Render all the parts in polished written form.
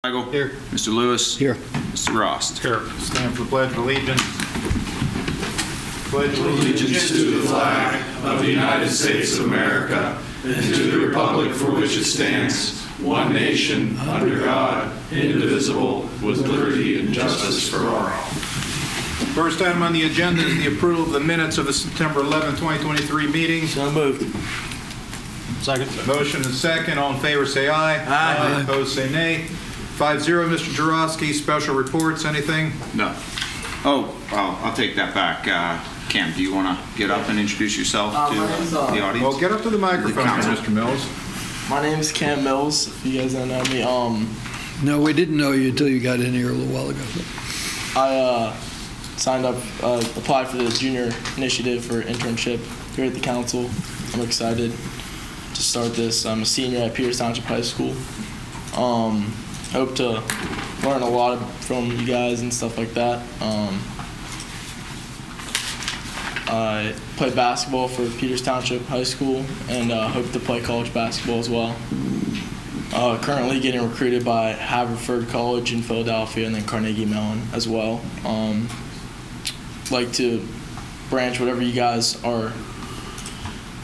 Michael? Here. Mr. Lewis? Here. Mr. Rost? Here. Stand for the Pledge of Allegiance. Pledge allegiance to the flag of the United States of America and to the republic for which it stands, one nation, under God, indivisible, with liberty and justice for all. First item on the agenda is the approval of the minutes of the September 11, 2023 meeting. So moved. Second. Motion and second. All in favor say aye. Aye. Opposed say nay. 5-0. Mr. Jarosky, special reports, anything? No. Oh, I'll take that back. Cam, do you want to get up and introduce yourself to my name's, the audience? Well, get up to the microphone, council. Mr. Mills. My name is Cam Mills. If you guys don't know me, No, we didn't know you until you got in here a little while ago. I signed up, applied for the junior initiative for internship here at the council. I'm excited to start this. I'm a senior at Township High School. Hope to learn a lot from you guys and stuff like that. I play basketball for Peters Township High School and hope to play college basketball as well. Currently getting recruited by Haverford College in Philadelphia and then Carnegie Mellon as well. Like to branch whatever you guys are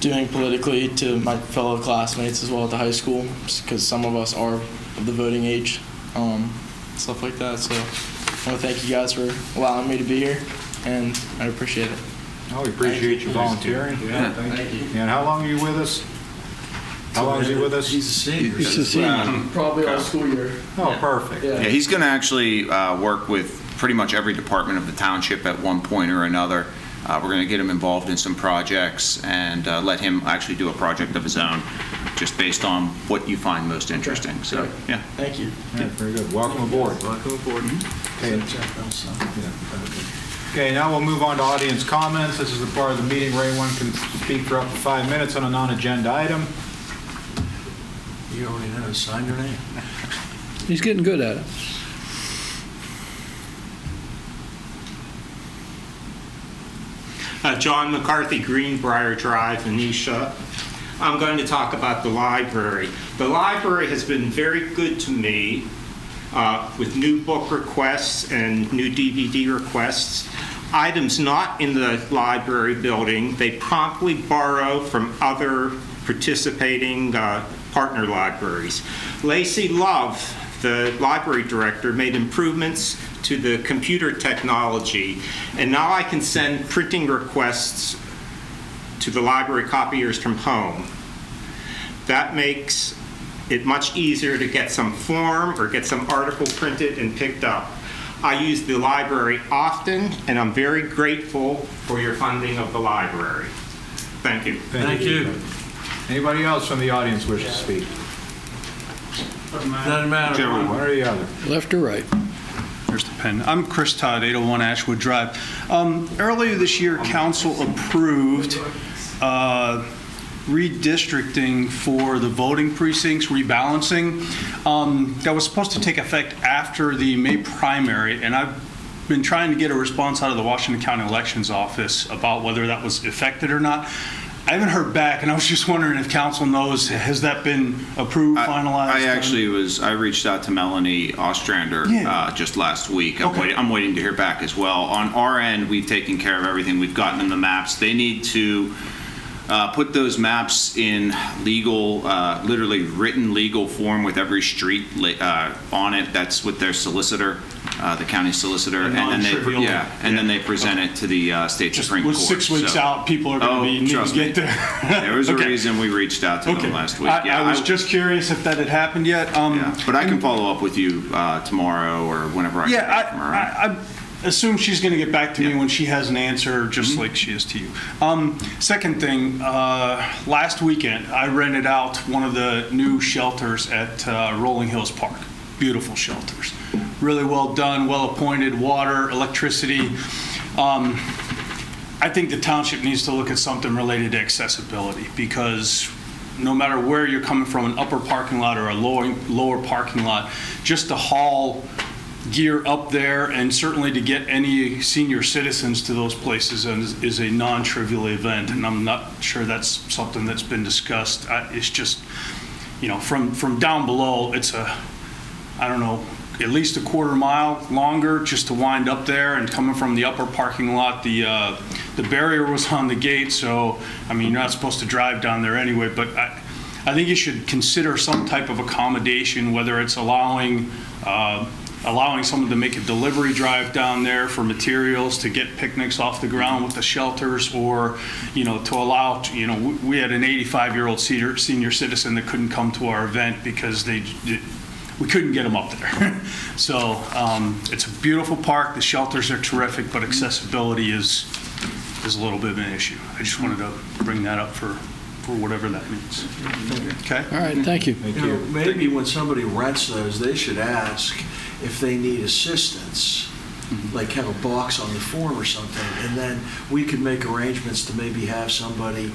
doing politically to my fellow classmates as well at the high school, because some of us are of the voting age, stuff like that. So I want to thank you guys for allowing me to be here, and I appreciate it. Oh, we appreciate you volunteering. Yeah. Thank you. And how long are you with us? How long is he with us? He's a senior. Probably all school year. Oh, perfect. Yeah. Yeah, he's going to actually work with pretty much every department of the township at one point or another. We're going to get him involved in some projects and let him actually do a project of his own, just based on what you find most interesting. So, yeah. Thank you. Yeah, very good. Welcome aboard. Welcome aboard. Okay, now we'll move on to audience comments. This is the part of the meeting where anyone can speak for up to 5 minutes on a non-agenda item. You already know, sign your name. He's getting good at it. John McCarthy, Greenbrier Drive, Anisha. I'm going to talk about the library. The library has been very good to me with new book requests and new DVD requests. Items not in the library building, they promptly borrow from other participating partner libraries. Lacey Love, the library director, made improvements to the computer technology, and now I can send printing requests to the library copiers from home. That makes it much easier to get some form or get some article printed and picked up. I use the library often, and I'm very grateful for your funding of the library. Thank you. Thank you. Anybody else from the audience wish to speak? Doesn't matter. One or the other. Left or right? Here's the pen. I'm Chris Todd, 801 Ashwood Drive. Earlier this year, council approved redistricting for the voting precincts, rebalancing. That was supposed to take effect after the May primary, and I've been trying to get a response out of the Washington County Elections Office about whether that was effected or not. I haven't heard back, and I was just wondering if council knows, has that been approved, finalized? I reached out to Melanie Ostrander just last week. Okay. I'm waiting to hear back as well. On our end, we've taken care of everything. We've gotten them the maps. They need to put those maps in legal, literally written legal form with every street on it. That's with their solicitor, the county solicitor, and then they present it to the state Supreme Court. With 6 weeks out, people are going to need to get there. There was a reason we reached out to them last week. I was just curious if that had happened yet. But I can follow up with you tomorrow or whenever I get back from her. I assume she's going to get back to me when she has an answer, just like she is to you. Second thing, last weekend I rented out one of the new shelters at Rolling Hills Park. Beautiful shelters. Really well done, well appointed, water, electricity. I think the township needs to look at something related to accessibility, because no matter where you're coming from, an upper parking lot or a lower parking lot, just to haul gear up there and certainly to get any senior citizens to those places is a non-trivial event, and I'm not sure that's something that's been discussed. It's just, from down below, it's a I don't know, at least a quarter mile longer just to wind up there, and coming from the upper parking lot, the barrier was on the gate, so, I mean, you're not supposed to drive down there anyway, but I think you should consider some type of accommodation, whether it's allowing someone to make a delivery drive down there for materials to get picnics off the ground with the shelters, or, to allow, we had an 85-year-old senior citizen that couldn't come to our event because we couldn't get them up there. So it's a beautiful park. The shelters are terrific, but accessibility is a little bit of an issue. I just wanted to bring that up for whatever that means. Okay? All right, thank you. Thank You know, you. maybe when somebody rents those, they should ask if they need assistance, like have a box on the form or something, and then we could make arrangements to maybe have somebody,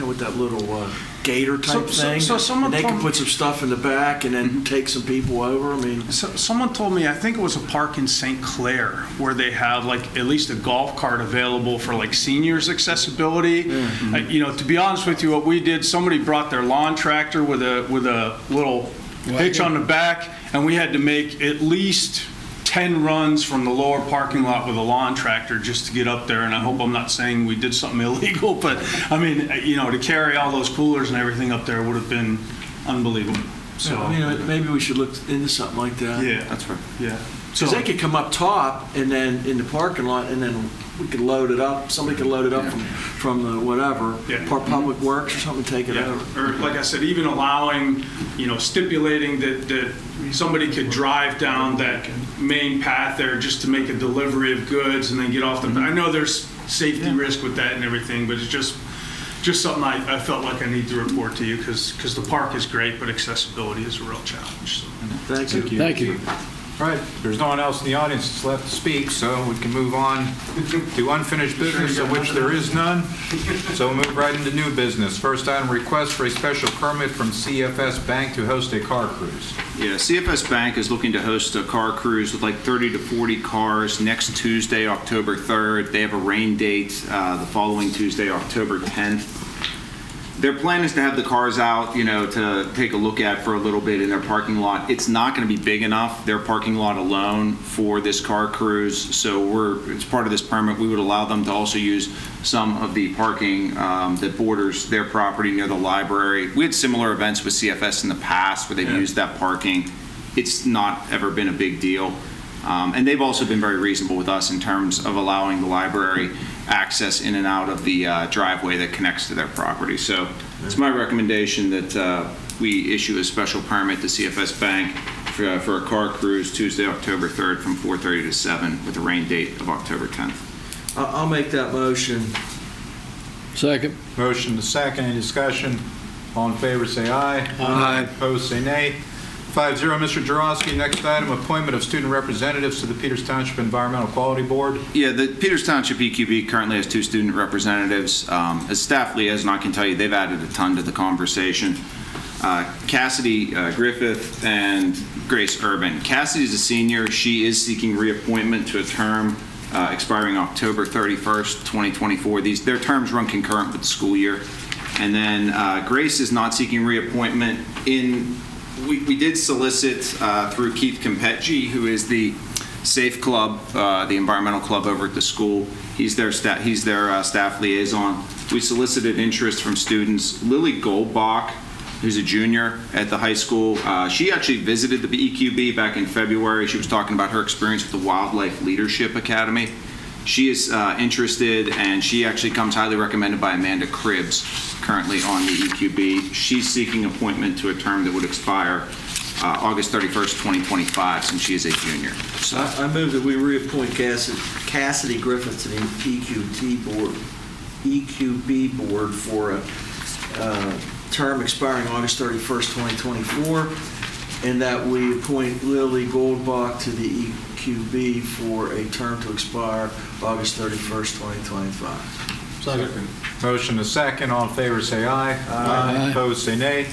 with that little gator type thing. so someone and they told can me- put some stuff in the back and then take some people over. I mean, So, someone told me, I think it was a park in St. Clair, where they have like at least a golf cart available for like seniors accessibility. To be honest with you, what we did, somebody brought their lawn tractor with a little hitch on the back, and we had to make at least 10 runs from the lower parking lot with a lawn tractor just to get up there. And I hope I'm not saying we did something illegal, but I mean, to carry all those coolers and everything up there would have been unbelievable. So, maybe we should look into something like that. yeah, That's right. yeah. Because they could come up top and then in the parking lot, and then we could load it up. Somebody could load it up from the whatever, Yeah. Public Works or something, take it Yeah, over. or like I said, even allowing, stipulating that somebody could drive down that main path there just to make a delivery of goods and then get off the, I know there's safety risk with that and everything, but it's just something I felt like I need to report to you, because the park is great, but accessibility is a real challenge. So. Thank you. Thank you. All right, there's no one else in the audience that's left to speak, so we can move on to unfinished business, of which there is none. So we'll move right into new business. First item, request for a special permit from CFS Bank to host a car cruise. Yeah, CFS Bank is looking to host a car cruise with like 30 to 40 cars next Tuesday, October 3rd. They have a rain date the following Tuesday, October 10th. Their plan is to have the cars out, to take a look at for a little bit in their parking lot. It's not going to be big enough, their parking lot alone, for this car cruise. So as part of this permit, we would allow them to also use some of the parking that borders their property near the library. We had similar events with CFS in the past where they've used that parking. It's not ever been a big deal. And they've also been very reasonable with us in terms of allowing the library access in and out of the driveway that connects to their property. So it's my recommendation that we issue a special permit to CFS Bank for a car cruise Tuesday, October 3rd from 4:30 to 7 with a rain date of October 10th. I'll make that motion. Second. Motion to second, any discussion? All in favor, say aye. Aye. Opposed, say nay. 5-0, Mr. Jarowski. Next item, appointment of student representatives to the Peters Township Environmental Quality Board. Yeah, the Peters Township EQB currently has 2 student representatives. As staff liaison, I can tell you they've added a ton to the conversation. Cassidy Griffith and Grace Urban. Cassidy's a senior. She is seeking reappointment to a term expiring October 31st, 2024. Their terms run concurrent with the school year. And then Grace is not seeking reappointment. We did solicit through Keith Competji, who is the SAFE Club, the environmental club over at the school. He's their staff liaison. We solicited interest from students. Lily Goldbach, who's a junior at the high school, she actually visited the EQB back in February. She was talking about her experience with the Wildlife Leadership Academy. She is interested, and she actually comes highly recommended by Amanda Cribbs, currently on the EQB. She's seeking appointment to a term that would expire August 31st, 2025, since she is a junior. So I move that we reappoint Cassidy Griffith to the EQB board for a term expiring August 31st, 2024, and that we appoint Lily Goldbach to the EQB for a term to expire August 31st, 2025. Second. Motion to second, all in favor, say aye. Aye. Opposed, say nay.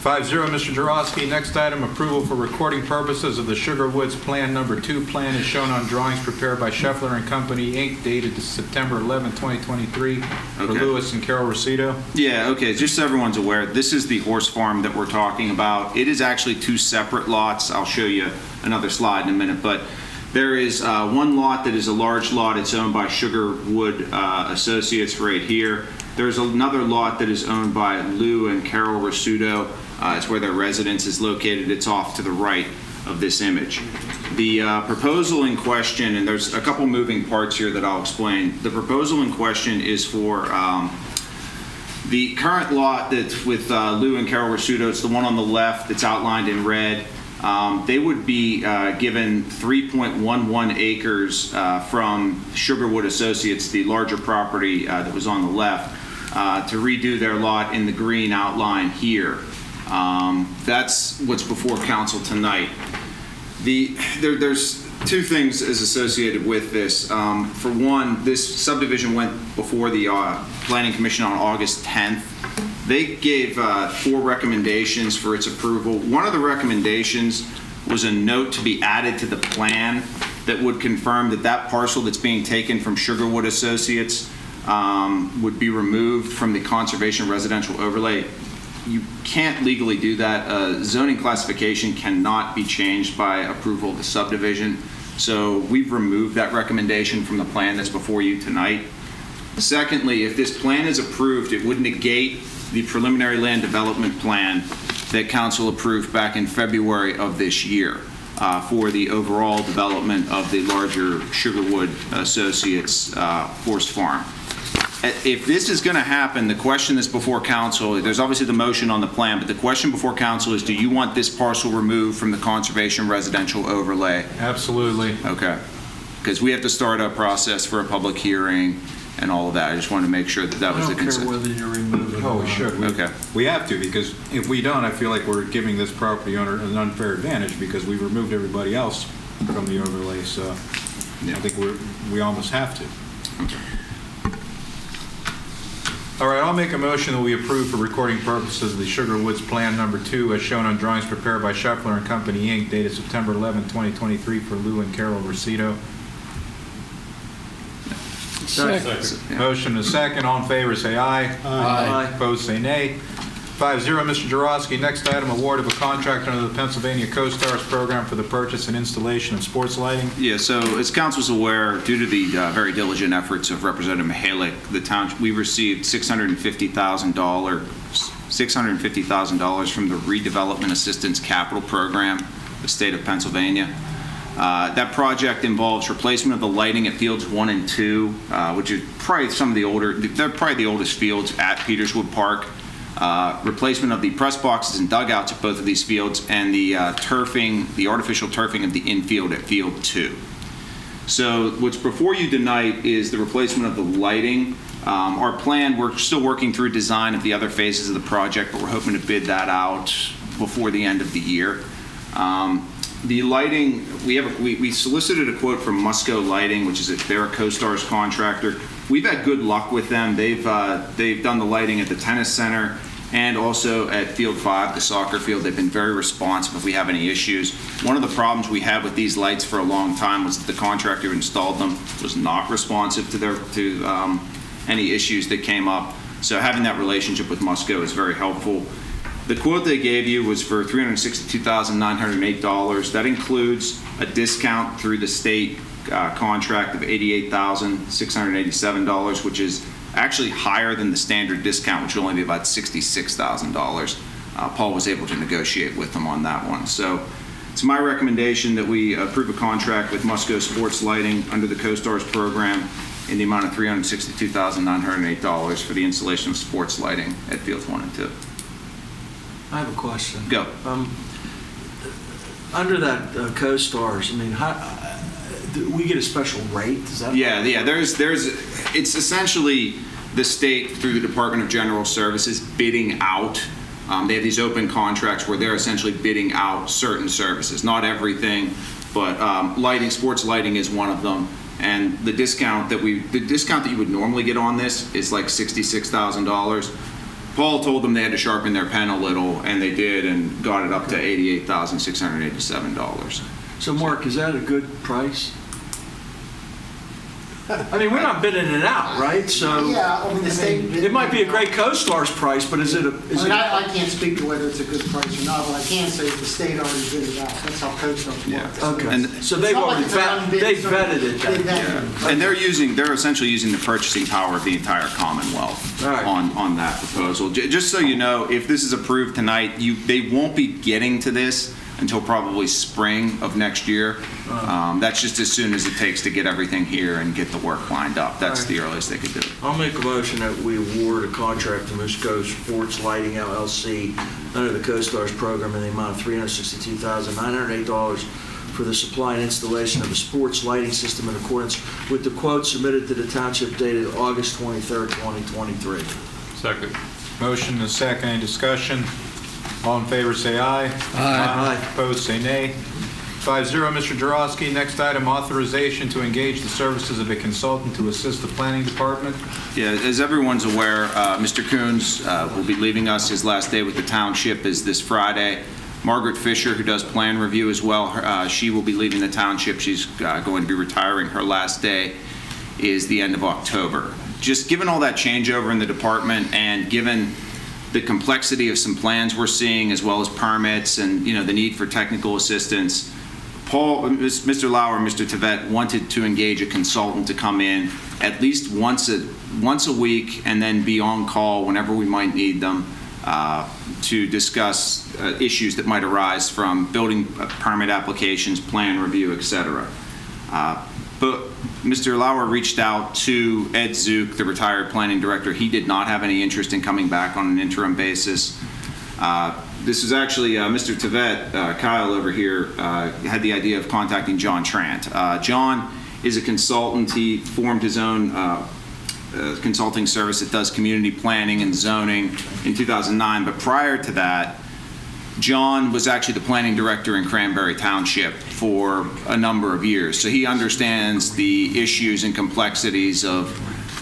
5-0, Mr. Jurovsky. Next item, approval for recording purposes of the Sugar Woods Plan Number 2 plan is shown on drawings prepared by Scheffler and Company, Inc., dated September 11, 2023, for Okay. Lewis and Carol Rosito. Yeah, okay, just so everyone's aware, this is the horse farm that we're talking about. It is actually 2 separate lots. I'll show you another slide in a minute, but there is one lot that is a large lot. It's owned by Sugarwood Associates right here. There's another lot that is owned by Lou and Carol Rosito. It's where their residence is located. It's off to the right of this image. The proposal in question, and there's a couple moving parts here that I'll explain. The proposal in question is for the current lot that's with Lou and Carol Rosito. It's the one on the left that's outlined in red. They would be given 3.11 acres from Sugarwood Associates, the larger property that was on the left, to redo their lot in the green outline here. That's what's before council tonight. There's 2 things as associated with this. For one, this subdivision went before the Planning Commission on August 10th. They gave 4 recommendations for its approval. One of the recommendations was a note to be added to the plan that would confirm that that parcel that's being taken from Sugarwood Associates would be removed from the conservation residential overlay. You can't legally do that. Zoning classification cannot be changed by approval of the subdivision. So we've removed that recommendation from the plan that's before you tonight. Secondly, if this plan is approved, it would negate the preliminary land development plan that council approved back in February of this year for the overall development of the larger Sugarwood Associates horse farm. If this is going to happen, the question that's before council, there's obviously the motion on the plan, but the question before council is, do you want this parcel removed from the conservation residential overlay? Absolutely. Okay. Because we have to start a process for a public hearing and all of that. I just wanted to make sure that that was I the don't care consent. whether you remove it Oh, or we not. should. Okay. We have to, because if we don't, I feel like we're giving this property owner an unfair advantage because we removed everybody else from the overlay, so Yeah. I think we almost have to. All right, I'll make a motion that we approve for recording purposes the Sugar Woods Plan Number 2 as shown on drawings prepared by Scheffler and Company, Inc., dated September 11, 2023, for Lou and Carol Rosito. Second. Motion is second. All in favor, say aye. Aye. Opposed, say nay. 5-0, Mr. Jurovsky. Next item, award of a contract under the Pennsylvania Co-Stars program for the purchase and installation of sports lighting. Yeah, so as council's aware, due to the very diligent efforts of Representative Mihalik, the township, we received $650,000 from the Redevelopment Assistance Capital Program, the state of Pennsylvania. That project involves replacement of the lighting at fields 1 and 2, which is probably they're probably the oldest fields at Peterswood Park. Replacement of the press boxes and dugouts at both of these fields, and the artificial turfing of the infield at field 2. So what's before you tonight is the replacement of the lighting. Our plan, we're still working through design of the other phases of the project, but we're hoping to bid that out before the end of the year. The lighting, we solicited a quote from Musco Lighting, which is they're a Co-Stars contractor. We've had good luck with them. They've done the lighting at the tennis center and also at Field 5, the soccer field. They've been very responsive if we have any issues. One of the problems we had with these lights for a long time was that the contractor who installed them was not responsive to any issues that came up. So having that relationship with Musco is very helpful. The quote they gave you was for $362,908. That includes a discount through the state contract of $88,687, which is actually higher than the standard discount, which will only be about $66,000. Paul was able to negotiate with them on that one. So it's my recommendation that we approve a contract with Musco Sports Lighting under the Co-Stars program in the amount of $362,908 for the installation of sports lighting at fields 1 and 2. I have a question. Go. Under that Co-Stars, I mean, do we get a special rate? Is that Yeah. It's essentially the state through the Department of General Services bidding out. They have these open contracts where they're essentially bidding out certain services, not everything, but sports lighting is one of them. And the discount that you would normally get on this is like $66,000. Paul told them they had to sharpen their pen a little, and they did, and got it up to $88,687. So Mark, is that a good price? I mean, we're not bidding it out, right? So Yeah, I mean, the state. it might be a great CoStar's price, but is it a, is it? I can't speak to whether it's a good price or not, but I can say that the state already bid it out. That's how CoStar's Yeah. works. Okay, And- so It's they've not like already it's an unbid, they've so vetted it they then. vetted it. And they're essentially using the purchasing power of the entire Commonwealth All right. on that proposal. Just so you know, if this is approved tonight, they won't be getting to this until probably spring of next year. That's just as soon as it takes to get everything here and get the work lined up. That's All right. the earliest they could do it. I'll make a motion that we award a contract to Musco Sports Lighting LLC under the CoStar's program in the amount of $362,908 for the supply and installation of a sports lighting system in accordance with the quote submitted to the township dated August 23rd, 2023. Second. Motion and a second. Any discussion? All in favor, say aye. Aye. Opposed, say nay. 5-0, Mr. Jarowski. Next item, authorization to engage the services of a consultant to assist the planning department. Yeah, as everyone's aware, Mr. Coons will be leaving us. His last day with the township is this Friday. Margaret Fisher, who does plan review as well, she will be leaving the township. She's going to be retiring. Her last day is the end of October. Just given all that changeover in the department and given the complexity of some plans we're seeing, as well as permits and, the need for technical assistance, Mr. Lauer and Mr. Tevet wanted to engage a consultant to come in at least once a week and then be on call whenever we might need them to discuss issues that might arise from building permit applications, plan review, etc. But Mr. Lauer reached out to Ed Zook, the retired planning director. He did not have any interest in coming back on an interim basis. This is actually Mr. Tevet, Kyle over here, had the idea of contacting John Trant. John is a consultant. He formed his own consulting service that does community planning and zoning in 2009. But prior to that, John was actually the planning director in Cranberry Township for a number of years. So he understands the issues and complexities of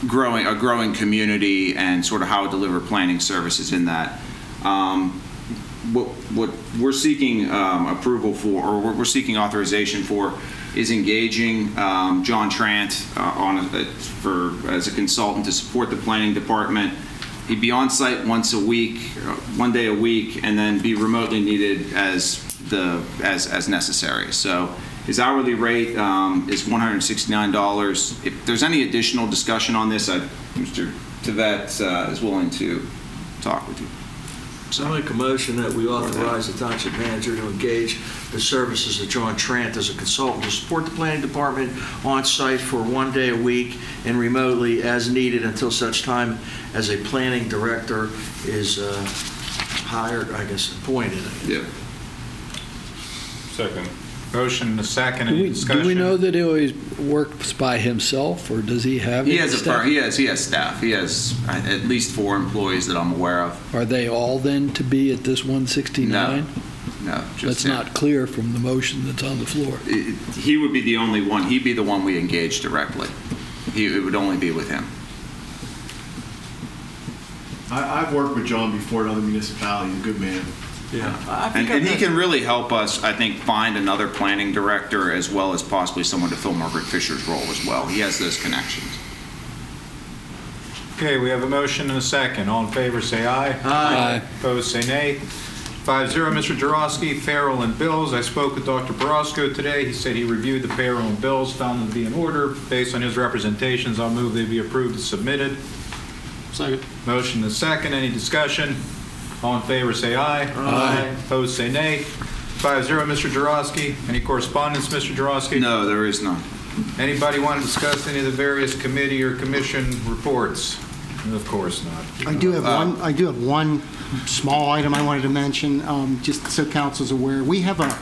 a growing community and sort of how to deliver planning services in that. What we're seeking approval for, or what we're seeking authorization for, is engaging John Trant as a consultant to support the planning department. He'd be on site once a week, one day a week, and then be remotely needed as necessary. So his hourly rate is $169. If there's any additional discussion on this, Mr. Tevet is willing to talk with you. So I make a motion that we authorize the township manager to engage the services of John Trant as a consultant to support the planning department on site for one day a week and remotely as needed until such time as a planning director is hired, I guess, appointed. Yeah. Second. Motion and a second. Any discussion? Do we know that he always works by himself, or does he have? He any has staff? he has staff. He has at least 4 employees that I'm aware of. Are they all then to be at this 169? No, just That's him. not clear from the motion that's on the floor. He would be the only one. He'd be the one we engage directly. It would only be with him. I've worked with John before in other municipalities. Good man. Yeah. And he can really help us, I think, find another planning director as well as possibly someone to fill Margaret Fisher's role as well. He has those connections. Okay, we have a motion and a second. All in favor, say aye. Aye. Opposed, say nay. 5-0, Mr. Jarowski. Payroll and Bills. I spoke with Dr. Borosco today. He said he reviewed the payroll and bills, found them to be in order. Based on his representations, I'll move they be approved as submitted. Second. Motion and a second. Any discussion? All in favor, say aye. Aye. Opposed, say nay. 5-0, Mr. Jarowski. Any correspondence, Mr. Jarowski? No, there is none. Anybody want to discuss any of the various committee or commission reports? Of course not. I do have one small item I wanted to mention, just so council's aware. We have a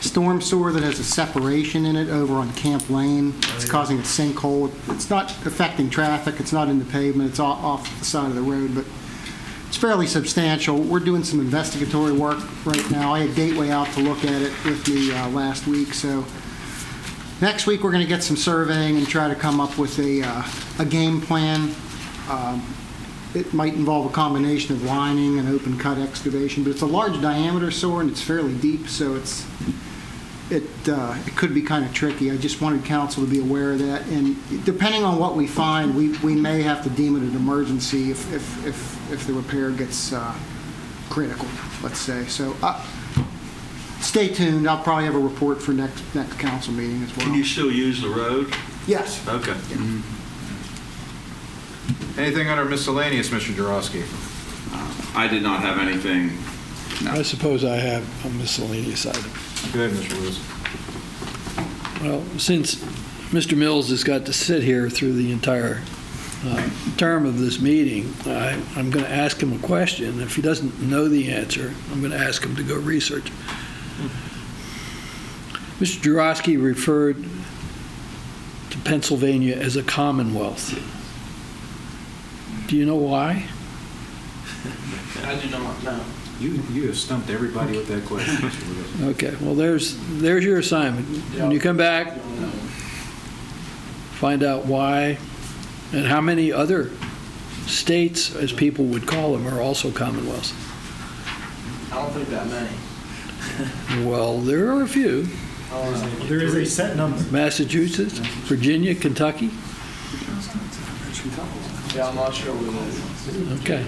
storm sewer that has a separation in it over on Camp Lane. It's causing a sinkhole. It's not affecting traffic. It's not in the pavement. It's off the side of the road, but it's fairly substantial. We're doing some investigatory work right now. I had Gateway out to look at it with me last week, so next week we're going to get some surveying and try to come up with a game plan. It might involve a combination of lining and open cut excavation, but it's a large diameter saw and it's fairly deep, so it could be kind of tricky. I just wanted council to be aware of that, and depending on what we find, we may have to deem it an emergency if the repair gets critical, let's say. So stay tuned. I'll probably have a report for next council meeting as well. Can you still use the road? Yes. Okay. Anything under miscellaneous, Mr. Jurovsky? I did not have anything. I suppose I have a miscellaneous item. Go ahead, Mr. Lewis. Well, since Mr. Mills has got to sit here through the entire term of this meeting, I'm going to ask him a question. If he doesn't know the answer, I'm going to ask him to go research. Mr. Jurovsky referred to Pennsylvania as a commonwealth. Do you know why? I do not know. You have stumped everybody with that question, Mr. Lewis. Okay, well, there's your assignment. When you come back, find out why and how many other states, as people would call them, are also commonwealths. I don't think that many. Well, there are a few. There is a set number. Massachusetts, Virginia, Kentucky. Yeah, I'm not sure what it is. Okay.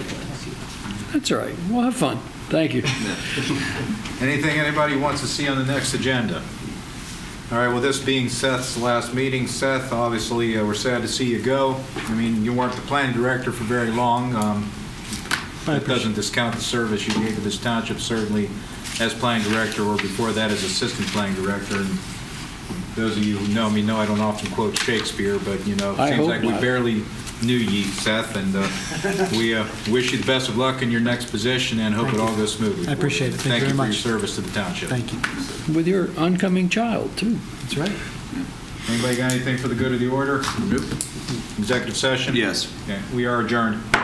That's all right. We'll have fun. Thank you. Anything anybody wants to see on the next agenda? All right, well, this being Seth's last meeting, Seth, obviously, we're sad to see you go. I mean, you weren't the planning director for very long. That doesn't discount the service you gave to this township, certainly as planning director, or before that as assistant planning director. And those of you who know me know I don't often quote Shakespeare, but, you know, it I seems hope like we not. barely knew ye, Seth, and we wish you the best of luck in your next position and hope it all goes smoothly. I appreciate it. Thank you very much. Thank you for your service to the township. Thank you. With your oncoming child, too. That's right. Anybody got anything for the good of the order? Nope. Executive session? Yes. Okay, we are adjourned.